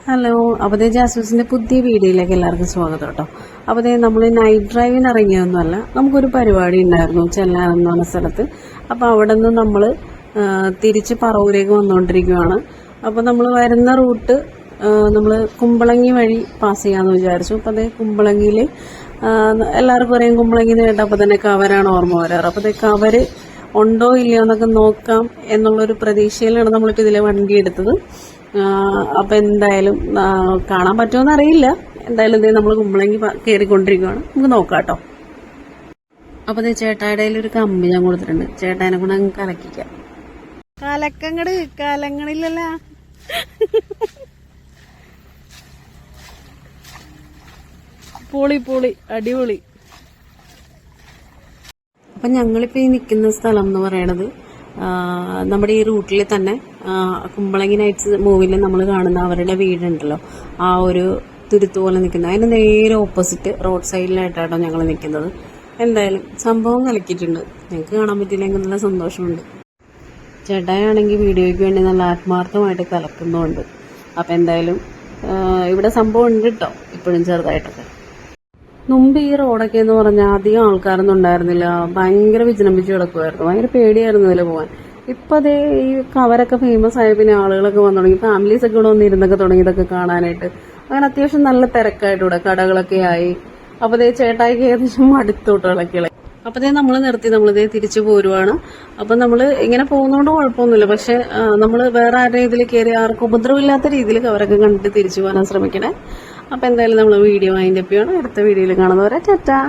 Hello, അപ്പോൾ ജാസൂസിന്റെ പുതിയ വീഡിയോയിലേക്ക് എല്ലാവർക്കും സ്വാഗതം കേട്ടോ. അപ്പോൾ നമ്മൾ നൈറ്റ് ഡ്രൈവിന് ഇറങ്ങിയൊന്നുമല്ല, നമുക്കൊരു പരിപാടി ഉണ്ടായിരുന്നു ചെല്ലാനെന്ന് പറഞ്ഞ സ്ഥലത്ത്. അപ്പോൾ അവിടെ നിന്ന് നമ്മൾ തിരിച്ച് പറവൂരേക്ക് വന്നുകൊണ്ടിരിക്കുകയാണ്. അപ്പോൾ നമ്മൾ വരുന്ന റൂട്ട് നമ്മൾ കുമ്പളങ്ങി വഴി പാസ് ചെയ്യാമെന്ന് വിചാരിച്ചു. അപ്പോൾ അതേ കുമ്പളങ്ങിയിൽ എല്ലാവർക്കും അറിയാം, കുമ്പളങ്ങി കേട്ടപ്പോൾ തന്നെ കവരാണ് ഓർമ്മ വരാറ്. അപ്പോൾ അതേ കവര് ഉണ്ടോ ഇല്ലയോ എന്നൊക്കെ നോക്കാം എന്നുള്ളൊരു പ്രതീക്ഷയിലാണ് നമ്മളിപ്പോൾ ഇതിലെ വണ്ടി എടുത്തത്. അപ്പം എന്തായാലും കാണാൻ പറ്റുമെന്ന് അറിയില്ല. എന്തായാലും നമ്മൾ കുമ്പളങ്ങി കയറിക്കൊണ്ടിരിക്കുകയാണ്. നമുക്ക് നോക്കാം കേട്ടോ. അപ്പോൾ അതേ ചേട്ടായുടെ ഒരു കമ്പി ഞാൻ കൊടുത്തിട്ടുണ്ട്. ചേട്ടാനെ കൂടെ അങ്ങ് കലക്കിക്കാം. കലക്കങ്ങട് കലങ്ങളില്ലല്ല. പൊളി പൊളി അടിപൊളി. അപ്പം ഞങ്ങളിപ്പോൾ ഈ നിൽക്കുന്ന സ്ഥലം എന്ന് പറയണത് നമ്മുടെ ഈ റൂട്ടിൽ തന്നെ കുമ്പളങ്ങി നൈറ്റ്സ് മൂവിയിൽ നമ്മൾ കാണുന്ന അവരുടെ വീടുണ്ടല്ലോ, ആ ഒരു തുരുത്ത് പോലെ നിൽക്കുന്നത്, അതിന് നേരെ ഓപ്പോസിറ്റ് റോഡ് സൈഡിലായിട്ടാണോ ഞങ്ങൾ നിൽക്കുന്നത്. എന്തായാലും സംഭവം കലക്കിയിട്ടുണ്ട്. ഞങ്ങൾക്ക് കാണാൻ പറ്റിയില്ലെങ്കിൽ നല്ല സന്തോഷമുണ്ട്. ചേട്ടായാണെങ്കിൽ വീഡിയോയ്ക്ക് വേണ്ടി നല്ല ആത്മാർത്ഥമായിട്ട് കലക്കുന്നുമുണ്ട്. അപ്പം എന്തായാലും ഇവിടെ സംഭവം ഉണ്ട് കേട്ടോ, ഇപ്പോഴും ചെറുതായിട്ടൊക്കെ. മുമ്പ് ഈ റോഡൊക്കെ എന്ന് പറഞ്ഞാൽ അധികം ആൾക്കാരൊന്നും ഉണ്ടായിരുന്നില്ല. ഭയങ്കര വിജനംഭിച്ച് കിടക്കുമായിരുന്നു. ഭയങ്കര പേടിയായിരുന്നു ഇതിൽ പോകാൻ. ഇപ്പം അതേ ഈ കവരൊക്കെ ഫേമസ് ആയ പിന്നെ ആളുകളൊക്കെ വന്നു തുടങ്ങി. ഫാമിലീസ് ഒക്കെ ഇവിടെ വന്ന് ഇരുന്നൊക്കെ തുടങ്ങി ഇതൊക്കെ കാണാനായിട്ട്. അങ്ങനെ അത്യാവശ്യം നല്ല തിരക്കായിട്ട് ഇവിടെ കടകളൊക്കെ ആയി. അപ്പോൾ അതേ ചേട്ടായിക്ക് ഏകദേശം മടുത്തോട്ടുകളൊക്കെ. അപ്പോൾ നമ്മൾ നിർത്തി, നമ്മളിതേ തിരിച്ചു പോരുവാണ്. അപ്പം നമ്മൾ ഇങ്ങനെ പോകുന്നതുകൊണ്ട് കുഴപ്പമൊന്നുമില്ല. പക്ഷെ നമ്മൾ വേറെ ആരുടെ ഇതിൽ കയറി ആർക്കും ഉപദ്രവമില്ലാത്ത രീതിയിൽ കവരൊക്കെ കണ്ടിട്ട് തിരിച്ചു പോകാൻ ശ്രമിക്കണേ. അപ്പം എന്തായാലും നമ്മൾ വീഡിയോ വൈൻഡപ്പ് ചെയ്യണം. അടുത്ത വീഡിയോയിൽ കാണുന്നവരെ ടാറ്റാ.